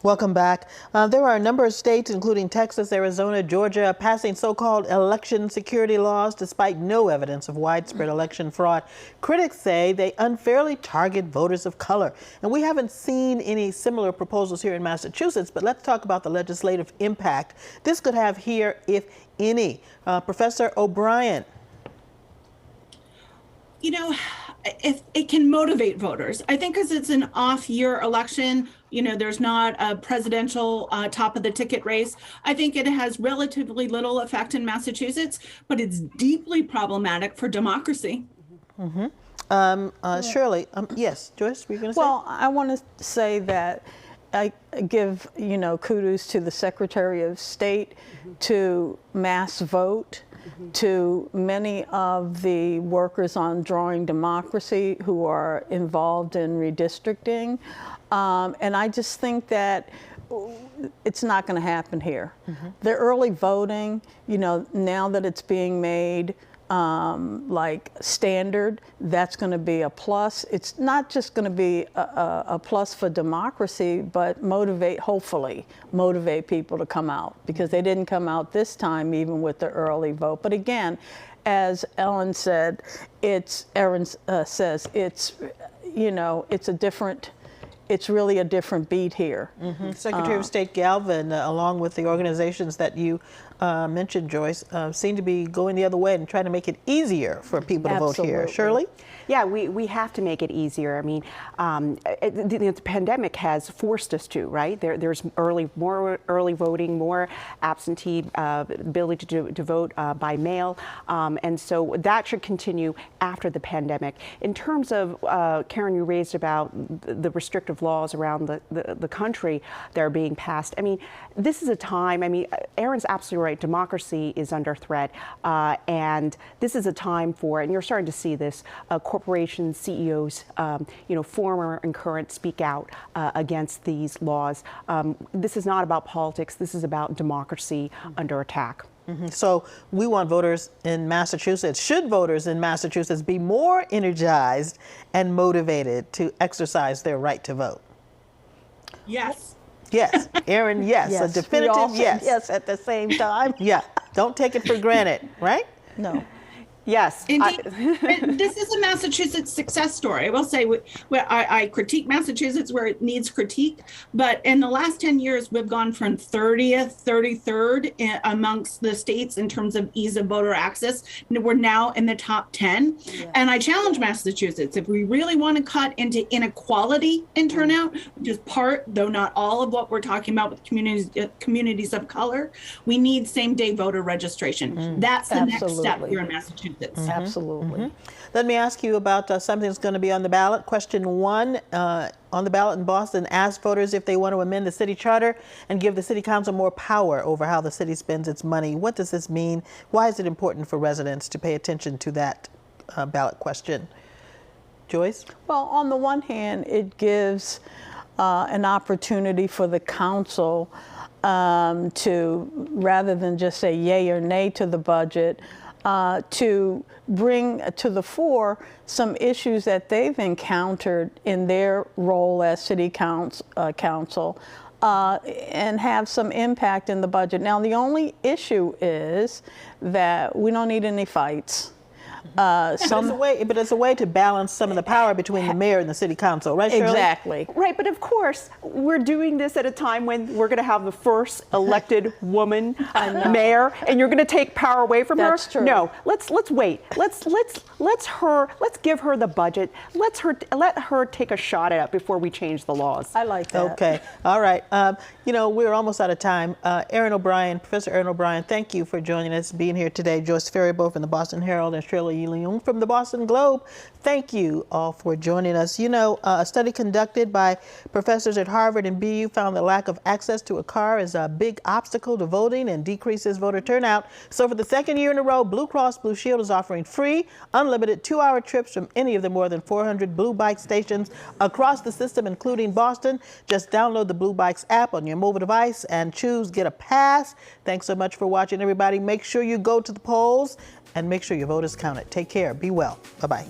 Welcome back. There are a number of states, including Texas, Arizona, Georgia, passing so-called election security laws despite no evidence of widespread election fraud. Critics say they unfairly target voters of color. And we haven't seen any similar proposals here in Massachusetts, but let's talk about the legislative impact this could have here, if any. Professor O'Brien. You know, if it can motivate voters, I think because it's an off-year election, there's not a presidential top of the ticket race. I think it has relatively little effect in Massachusetts, but it's deeply problematic for democracy. Shirley, yes, Joyce, were you going to say? Well, I want to say that I give, kudos to the Secretary of State, to Mass Vote, to many of the workers on Drawing Democracy who are involved in redistricting. And I just think that it's not going to happen here. The early voting, now that it's being made like standard, that's going to be a plus. It's not just going to be a plus for democracy, but hopefully motivate people to come out, because they didn't come out this time, even with the early vote. But again, as Ellen said, Erin says, it's really a different beat here. Secretary of State Galvin, along with the organizations that you mentioned, Joyce, seem to be going the other way and trying to make it easier for people to vote here. Shirley? Yeah, we have to make it easier. I mean, the pandemic has forced us to, right? There's more early voting, more absentee ability to vote by mail, and so that should continue after the pandemic. In terms of, Karen, you raised about the restrictive laws around the country that are being passed. I mean, this is a time, Erin's absolutely right, democracy is under threat, and this is a time for, and you're starting to see this, corporations, CEOs, former and current, speak out against these laws. This is not about politics. This is about democracy under attack. So we want voters in Massachusetts, should voters in Massachusetts be more energized and motivated to exercise their right to vote? Yes. Yes. Erin, yes. Yes. A definitive yes. Yes at the same time. Yeah. Don't take it for granted, right? No. Yes. Indeed. This is a Massachusetts success story. I will say, I critique Massachusetts where it needs critique, but in the last 10 years, we've gone from 30th, 33rd amongst the states in terms of ease of voter access. We're now in the top 10. Yeah. And I challenge Massachusetts, if we really want to cut into inequality in turnout, which is part, though not all, of what we're talking about with communities of color, we need same-day voter registration. That's the next step here in Massachusetts. Absolutely. Let me ask you about something that's going to be on the ballot. Question 1 on the ballot in Boston: ask voters if they want to amend the city charter and give the city council more power over how the city spends its money. What does this mean? Why is it important for residents to pay attention to that ballot question? Joyce? Well, on the one hand, it gives an opportunity for the council to, rather than just say yay or nay to the budget, to bring to the fore some issues that they've encountered in their role as city council and have some impact in the budget. Now, the only issue is that we don't need any fights. But it's a way to balance some of the power between the mayor and the city council, right, Shirley? Exactly. Right, but of course, we're doing this at a time when we're going to have the first elected woman mayor, and you're going to take power away from her. That's true. No, let's wait. Let's give her the budget. Let her take a shot at it before we change the laws. I like that. Okay. All right. We're almost out of time. Professor Erin O'Brien, thank you for joining us, being here today. Joyce Faribault from the Boston Herald and Shirley Leung from the Boston Globe. Thank you all for joining us. A study conducted by professors at Harvard and BU found the lack of access to a car is a big obstacle to voting and decreases voter turnout. So for the second year in a row, Blue Cross Blue Shield is offering free, unlimited 2-hour trips from any of the more than 400 Blue Bike stations across the system, including Boston. Just download the Blue Bikes app on your mobile device and choose Get a Pass. Thanks so much for watching, everybody. Make sure you go to the polls and make sure your vote is counted. Take care. Be well. Bye-bye.